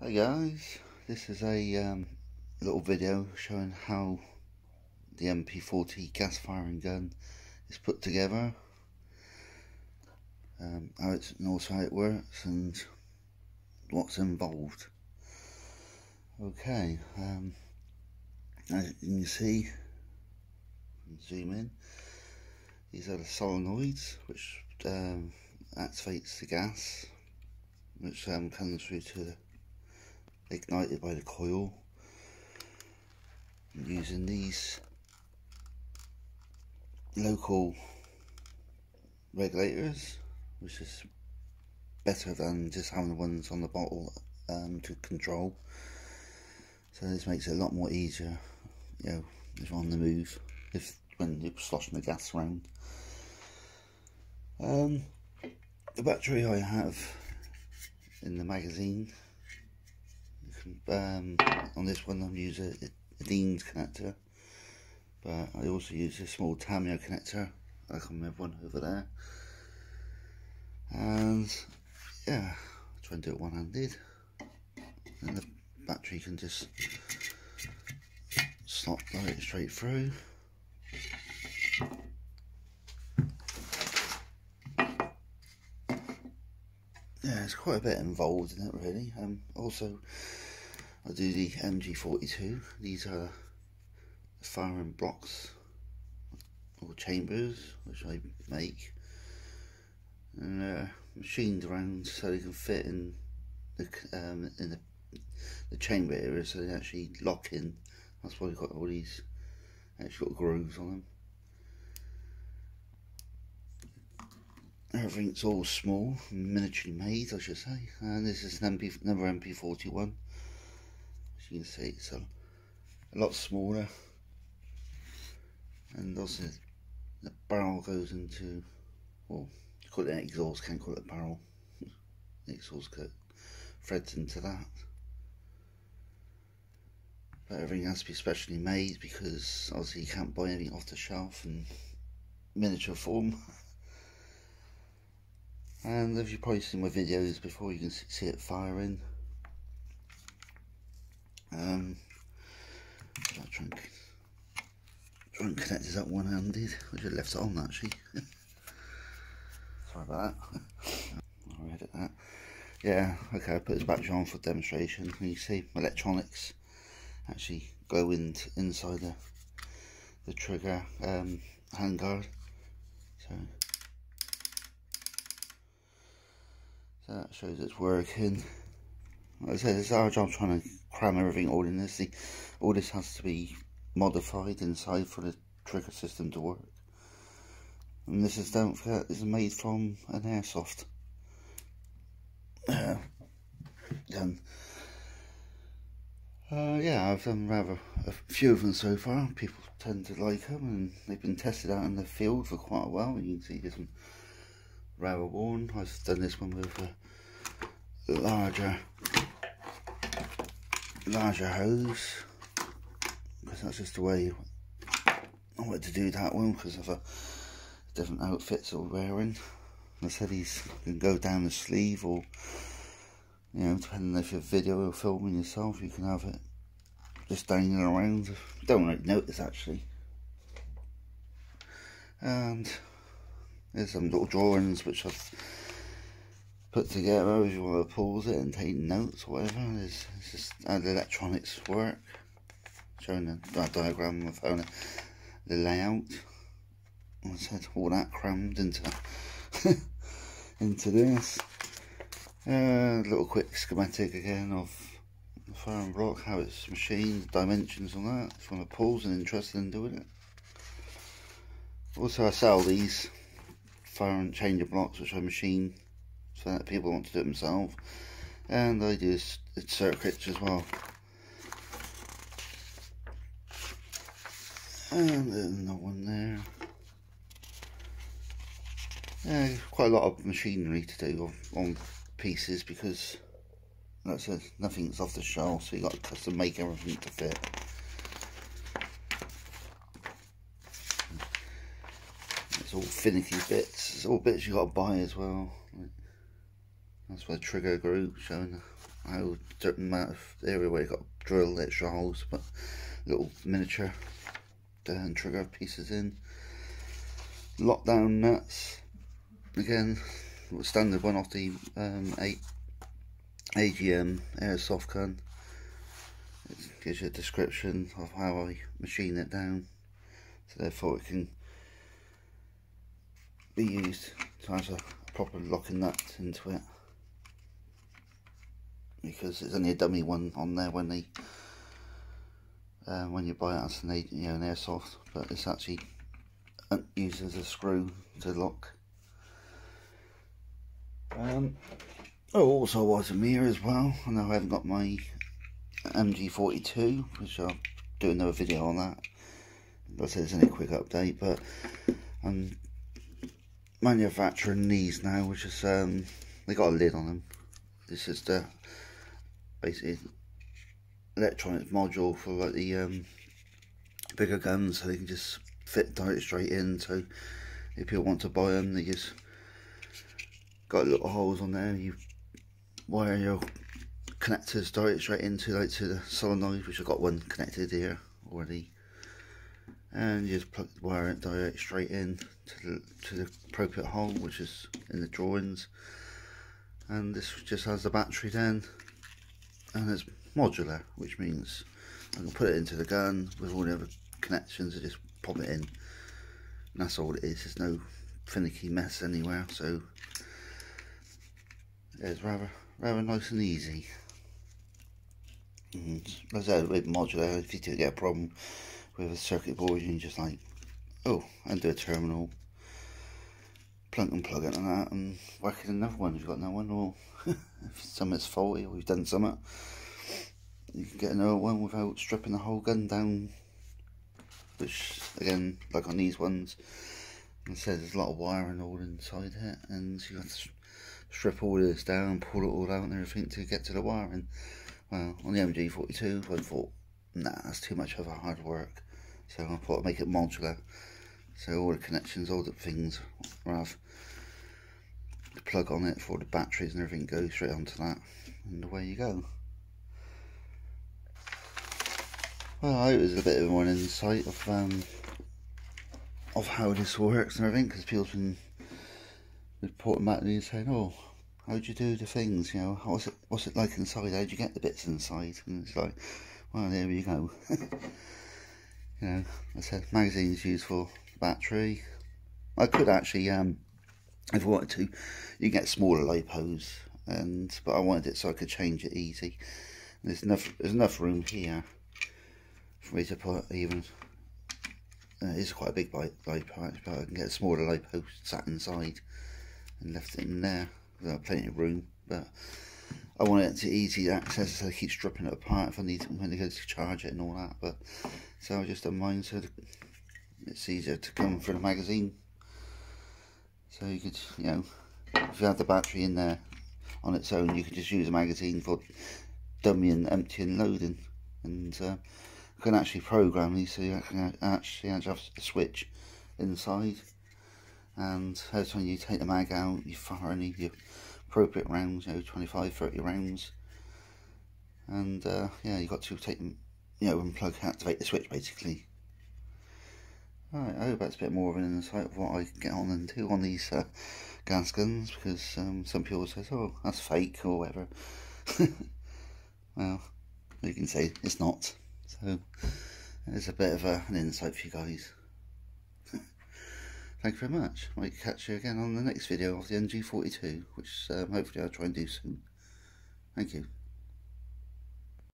Hey guys, this is a little video showing how the MP40 gas firing gun is put together, and also how it works and what's involved. Okay, as you can see, zoom in, these are the solenoids which activates the gas, which comes through to the ignited by the coil. I'm using these local regulators, which is better than just having the ones on the bottle to control. So this makes it a lot more easier, you know, if you're on the move, when you're sloshing the gas around. The battery I have in the magazine, on this one I'm using a Dean's connector, but I also use a small Tamio connector like on my one over there. And yeah, I'll try and do it one-handed, and the battery can just slot it straight through. Yeah, there's quite a bit involved in it really. Also, I do the MP40. These are the firing blocks or chambers which I make, and they're machined around so they can fit in the chamber area, so they actually lock in. That's why we've got all these actually got grooves on them. Everything's all small, miniaturely made, I should say. And this is another MP41. As you can see, it's a lot smaller. And also, the barrel goes into, well, you call it an exhaust, can't call it a barrel. The exhaust threads into that. But everything has to be specially made because obviously you can't buy anything off the shelf in miniature form. And as you've probably seen my videos before, you can see it firing. I'll try and connect this up one-handed, which I left it on actually. Sorry about that. I'll edit that. Yeah, okay, I put this battery on for demonstration. And you see my electronics actually go inside the trigger handguard. So that shows it's working. Like I said, it's our job trying to cram everything all in this. All this has to be modified inside for the trigger system to work. And this is, don't forget, this is made from an airsoft gun. Yeah, I've done rather a few of them so far. People tend to like them, and they've been tested out in the field for quite a while. You can see this one rather worn. I've done this one with a larger hose, because that's just the way I wanted to do that one because of the different outfits I'm wearing. I said these can go down the sleeve, or you know, depending if you're video or filming yourself, you can have it just dangling around. Don't really notice actually. And there's some little drawings which I've put together if you want to pause it and take notes or whatever. It's just how the electronics work, showing the diagram of how the layout. I said all that crammed into into this. A little quick schematic again of the firing block, how it's machined, dimensions on that, if you want to pause and interested in doing it. Also, I sell these firing changer blocks which I machine so that people want to do it themselves, and I do circuits as well. And there's another one there. Yeah, quite a lot of machinery to do on pieces, because like I said, nothing's off the shelf, so you got to custom make everything to fit. It's all finicky bits. It's all bits you got to buy as well. That's where the trigger group showing how certain amount of area where you got to drill extra holes, but little miniature trigger pieces in. Lockdown nuts, again, standard one off the AGM airsoft gun. It gives you a description of how I machine it down, so therefore it can be used to have a proper locking nut into it, because there's only a dummy one on there when you buy it as an airsoft, but it's actually used as a screw to lock. Also was a mirror as well. I know I haven't got my MP40 which I'll do another video on that. Like I said, it's only a quick update, but I'm manufacturing these now, which is they got a lid on them. This is the basically electronic module for like the bigger guns, so they can just fit direct straight in. So if people want to buy them, they just got little holes on there. You wire your connectors direct straight into to the solenoid, which I've got one connected here already, and you just wire it direct straight in to the appropriate hole, which is in the drawings. And this just has the battery then, and it's modular, which means I can put it into the gun with all the other connections and just pop it in, and that's all it is. There's no finicky mess anywhere, so it's rather nice and easy. As I said, with modular, if you do get a problem with a circuit board, you can just like, undo a terminal, plug and plug it and that, and whack in another one if you've got no one, or if something's faulty or you've done something, you can get another one without stripping the whole gun down. Which again, like on these ones, it says there's a lot of wiring all inside it, and so you have to strip all this down, pull it all out and everything to get to the wiring. Well, on the MP40, I thought, nah, that's too much of a hard work, so I thought I'd make it modular, so all the connections, all the things will have the plug on it for the batteries and everything goes straight onto that, and away you go. Well, I hope there's a bit of more insight of how this works and everything, because people's been reporting back to me saying, oh, how'd you do the things, what's it like inside, how'd you get the bits inside? And it's like, well, there you go. I said magazine's used for battery. I could actually, if I wanted to, you can get smaller lipos, but I wanted it so I could change it easy. There's enough room here for me to put even. It's quite a big lipo, but I can get a smaller lipo sat inside and left it in there. Without plenty of room, but I want it to easy access, so I keep stripping it apart if I need to, when I go to charge it and all that. But so I just done mine so it's easier to come for the magazine. So you could, if you have the battery in there on its own, you could just use a magazine for dummying, emptying, loading, and you can actually program these so you can actually have a switch inside. And every time you take the mag out, you fire any of your appropriate rounds, 25, 30 rounds. And yeah, you've got to take them, unplug, activate the switch basically. Alright, I hope that's a bit more of an insight of what I can get on and do on these gas guns, because some people say, oh, that's fake or whatever. Well, you can say it's not. So, there's a bit of an insight for you guys. Thank you very much. I might catch you again on the next video of the MP40, which hopefully I'll try and do soon. Thank you.